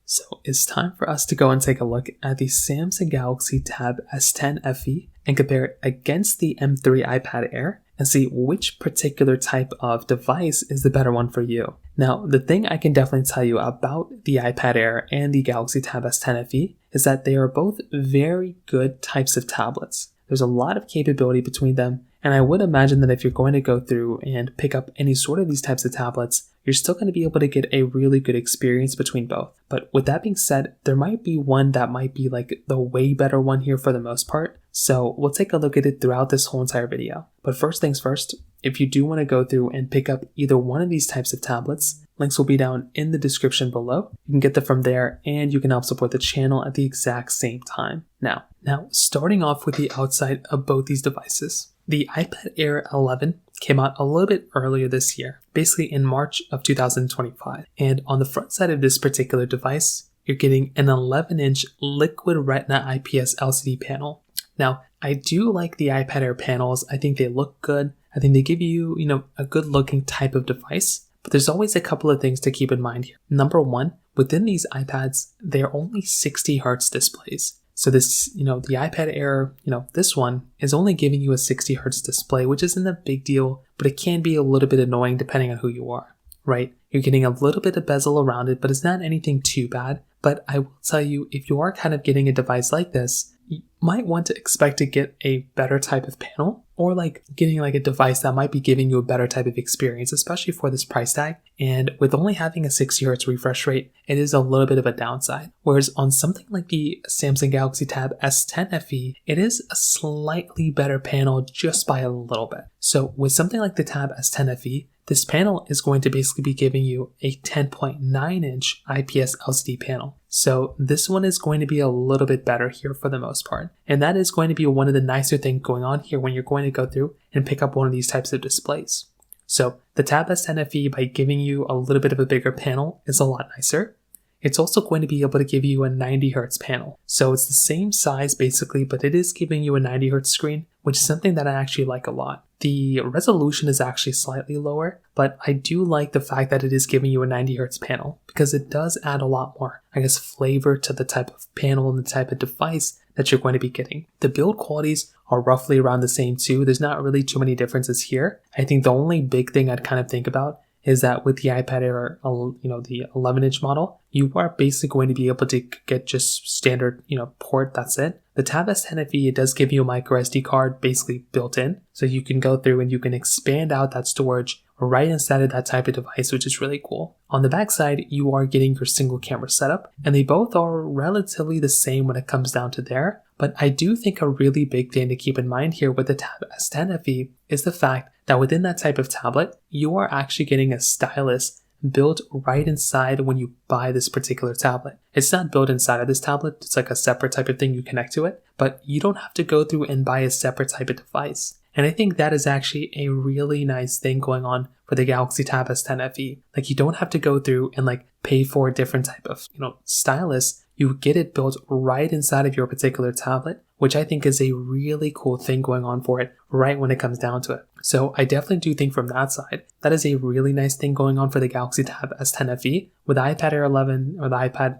So it's time for us to go and take a look at the Samsung Galaxy Tab S10 FE and compare it against the M3 iPad Air and see which particular type of device is the better one for you. Now, the thing I can definitely tell you about the iPad Air and the Galaxy Tab S10 FE is that they are both very good types of tablets. There's a lot of capability between them, and I would imagine that if you're going to go through and pick up any sort of these types of tablets, you're still going to be able to get a really good experience between both. But with that being said, there might be one that might be like the way better one here for the most part. So we'll take a look at it throughout this whole entire video. But first things first, if you do want to go through and pick up either one of these types of tablets, links will be down in the description below. You can get them from there and you can help support the channel at the exact same time. Now starting off with the outside of both these devices. The iPad Air 11 came out a little bit earlier this year, basically in March of 2025. And on the front side of this particular device, you're getting an 11-inch liquid retina IPS LCD panel. Now, I do like the iPad Air panels. I think they look good. I think they give you, a good looking type of device. But there's always a couple of things to keep in mind here. Number one, within these iPads, they're only 60 Hz displays. So this, the iPad Air, this one is only giving you a 60 Hz display, which isn't a big deal, but it can be a little bit annoying depending on who you are, right? You're getting a little bit of bezel around it, but it's not anything too bad. But I will tell you, if you are kind of getting a device like this, you might want to expect to get a better type of panel, or like getting like a device that might be giving you a better type of experience, especially for this price tag. And with only having a 60 Hz refresh rate, it is a little bit of a downside. Whereas on something like the Samsung Galaxy Tab S10 FE, it is a slightly better panel just by a little bit. So with something like the Tab S10 FE, this panel is going to basically be giving you a 10.9-inch IPS LCD panel. So this one is going to be a little bit better here for the most part. And that is going to be one of the nicer things going on here when you're going to go through and pick up one of these types of displays. So the Tab S10 FE, by giving you a little bit of a bigger panel, is a lot nicer. It's also going to be able to give you a 90 Hz panel. So it's the same size basically, but it is giving you a 90 Hz screen, which is something that I actually like a lot. The resolution is actually slightly lower, but I do like the fact that it is giving you a 90 Hz panel because it does add a lot more, flavor to the type of panel and the type of device that you're going to be getting. The build qualities are roughly around the same too. There's not really too many differences here. I think the only big thing I'd kind of think about is that with the iPad Air, the 11-inch model, you are basically going to be able to get just standard, port, that's it. The Tab S10 FE, it does give you a micro SD card basically built in. So you can go through and you can expand out that storage right inside of that type of device, which is really cool. On the back side, you are getting your single camera setup, and they both are relatively the same when it comes down to there. But I do think a really big thing to keep in mind here with the Tab S10 FE is the fact that within that type of tablet, you are actually getting a stylus built right inside when you buy this particular tablet. It's not built inside of this tablet, it's like a separate type of thing you connect to it, but you don't have to go through and buy a separate type of device. And I think that is actually a really nice thing going on for the Galaxy Tab S10 FE. You don't have to go through and pay for a different type of, stylus. You get it built right inside of your particular tablet, which I think is a really cool thing going on for it right when it comes down to it. So I definitely do think from that side, that is a really nice thing going on for the Galaxy Tab S10 FE. With the iPad Air 11 or the iPad,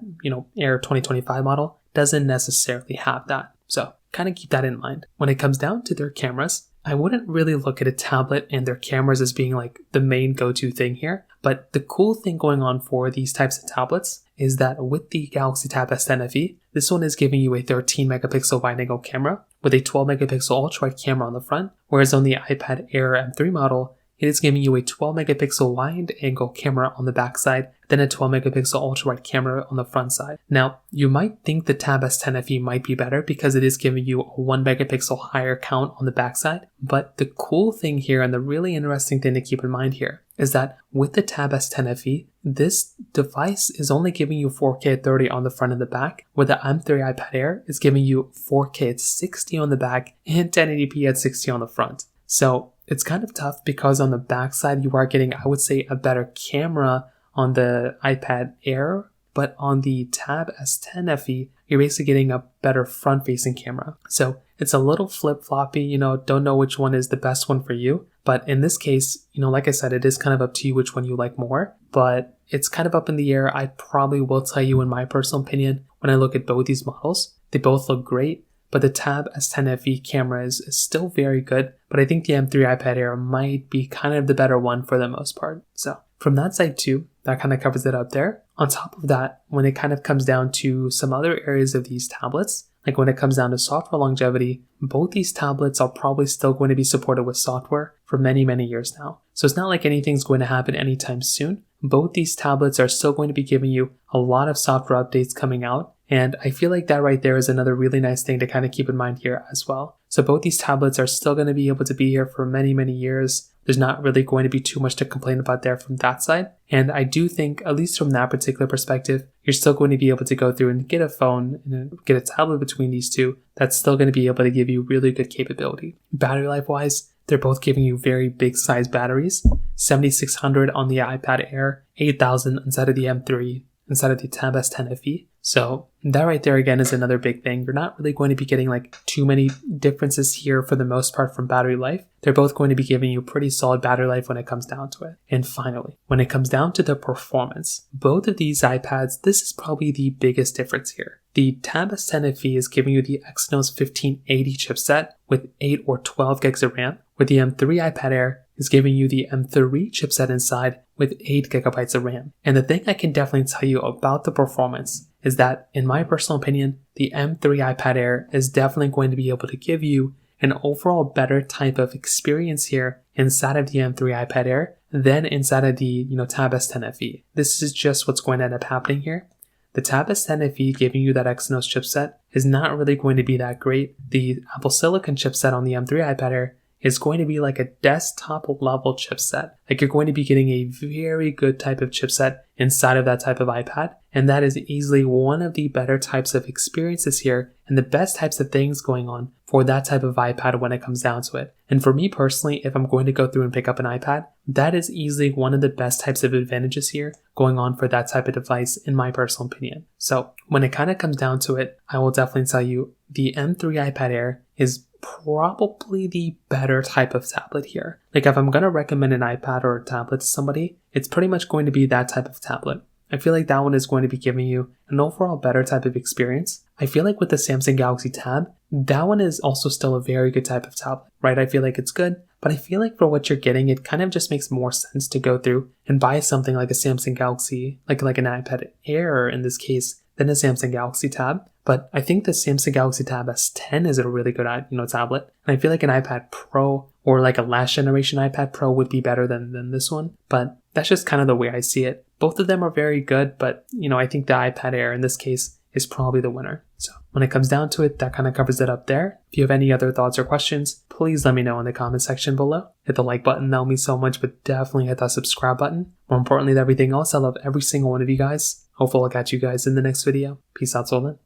Air 2025 model, doesn't necessarily have that. So kind of keep that in mind. When it comes down to their cameras, I wouldn't really look at a tablet and their cameras as being the main go-to thing here. But the cool thing going on for these types of tablets is that with the Galaxy Tab S10 FE, this one is giving you a 13 megapixel wide-angle camera with a 12 megapixel ultra-wide camera on the front, whereas on the iPad Air M3 model, it is giving you a 12 megapixel wide-angle camera on the back side, then a 12 megapixel ultra-wide camera on the front side. Now, you might think the Tab S10 FE might be better because it is giving you a 1 megapixel higher count on the back side, but the cool thing here and the really interesting thing to keep in mind here is that with the Tab S10 FE, this device is only giving you 4K at 30 on the front and the back, where the M3 iPad Air is giving you 4K at 60 on the back and 1080p at 60 on the front. So it's kind of tough because on the back side, you are getting, I would say, a better camera on the iPad Air, but on the Tab S10 FE, you're basically getting a better front-facing camera. So it's a little flip-floppy, don't know which one is the best one for you, But in this case, like I said, it is kind of up to you which one you like more, but it's kind of up in the air. I probably will tell you, in my personal opinion, when I look at both these models, they both look great, but the Tab S10 FE camera is still very good, but I think the M3 iPad Air might be kind of the better one for the most part. So from that side too, that kind of covers it up there. On top of that, when it kind of comes down to some other areas of these tablets, like when it comes down to software longevity, both these tablets are probably still going to be supported with software for many, many years now. So it's not like anything's going to happen anytime soon. Both these tablets are still going to be giving you a lot of software updates coming out. And I feel like that right there is another really nice thing to kind of keep in mind here as well. So both these tablets are still going to be able to be here for many, many years. There's not really going to be too much to complain about there from that side. And I do think, at least from that particular perspective, you're still going to be able to go through and get a phone and get a tablet between these two that's still going to be able to give you really good capability. Battery life wise, they're both giving you very big size batteries. 7600 on the iPad Air, 8000 inside of the M3, inside of the Tab S10 FE. So that right there again is another big thing. You're not really going to be getting like too many differences here for the most part from battery life. They're both going to be giving you pretty solid battery life when it comes down to it. And finally, when it comes down to the performance, both of these iPads, this is probably the biggest difference here. The Tab S10 FE is giving you the Exynos 1580 chipset with 8 or 12 gigs of RAM, where the M3 iPad Air is giving you the M3 chipset inside with 8 gigabytes of RAM. And the thing I can definitely tell you about the performance is that, in my personal opinion, the M3 iPad Air is definitely going to be able to give you an overall better type of experience here inside of the M3 iPad Air than inside of the Tab S10 FE. This is just what's going to end up happening here. The Tab S10 FE giving you that Exynos chipset is not really going to be that great. The Apple Silicon chipset on the M3 iPad Air is going to be like a desktop level chipset. Like, you're going to be getting a very good type of chipset inside of that type of iPad. And that is easily one of the better types of experiences here and the best types of things going on for that type of iPad when it comes down to it. And for me personally, if I'm going to go through and pick up an iPad, that is easily one of the best types of advantages here going on for that type of device, in my personal opinion. So when it kind of comes down to it, I will definitely tell you the M3 iPad Air is probably the better type of tablet here. Like, if I'm going to recommend an iPad or a tablet to somebody, it's pretty much going to be that type of tablet. I feel like that one is going to be giving you an overall better type of experience. I feel like with the Samsung Galaxy Tab, that one is also still a very good type of tablet, right? I feel like it's good, but I feel like for what you're getting, it kind of just makes more sense to go through and buy something like a Samsung Galaxy, like an iPad Air in this case, than a Samsung Galaxy Tab. But I think the Samsung Galaxy Tab S10 is a really good, tablet. And I feel like an iPad Pro or like a last generation iPad Pro would be better than this one. But that's just kind of the way I see it. Both of them are very good, but I think the iPad Air in this case is probably the winner. So when it comes down to it, that kind of covers it up there. If you have any other thoughts or questions, please let me know in the comment section below. Hit the like button, that'll mean so much, but definitely hit that subscribe button. More importantly than everything else, I love every single one of you guys. Hopefully I'll catch you guys in the next video. Peace out, till then.